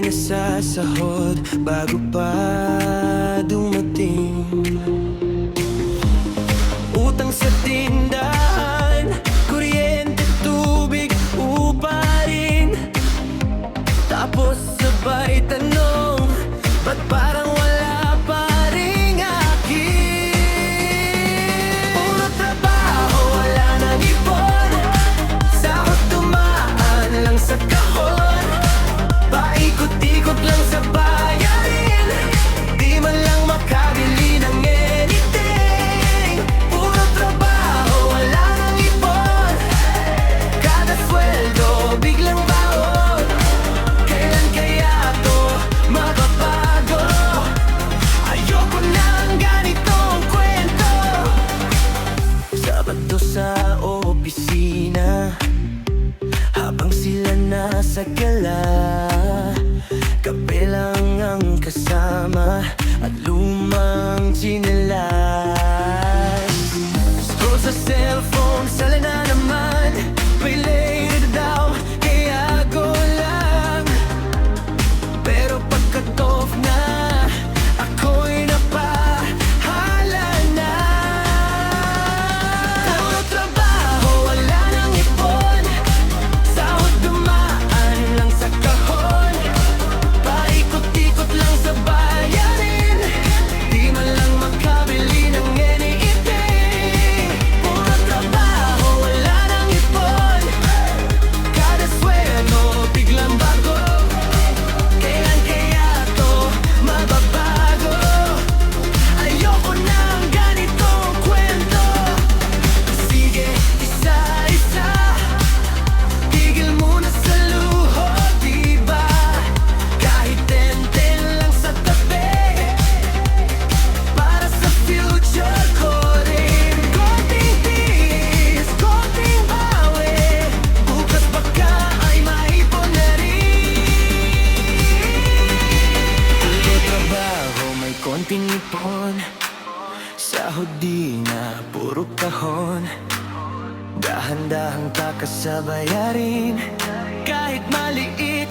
ay nasasahod bago pa dumating. Utang sa tindahan, kuryente, tubig, upa rin. Tapos sabay tanong, ba't parang wala pa ring akin? Puro trabaho, wala nang ipon. Sahod dumaan lang sa kahon. Paikot-ikot lang sa bayarin. Di man lang makabili ng anything. Puro trabaho, wala nang ipon. Kada sweldo, biglang baon. Kailan kaya to mababago? Ayoko ng ganitong kwento. Sabado sa opisina, habang sila nasa gala, kape lang ang kasama at lumang tsinelas. Scroll sa cellphone, sala na naman. May later daw, kaya go lang. Pero pagka-cut off na, ako'y napahala na. Puro trabaho, wala nang ipon. Sahod dumaan lang sa kahon. Paikot-ikot lang sa bayarin. Di man lang makabili ng anything. Puro trabaho, wala nang ipon. Kada sweldo, biglang bago. Kailan kaya to mababago? Ayoko ng ganitong kwento. Sige, isa-isa, tigil muna sa luho, diba? Kahit 10-10 lang sa tabi, para sa future ko rin. Konting tiis, konting bawi, bukas baka ay maipon na rin. Puro trabaho, may konting ipon. Sahod di na puro kahon. Dahan-dahang takas sa bayarin. Kahit maliit,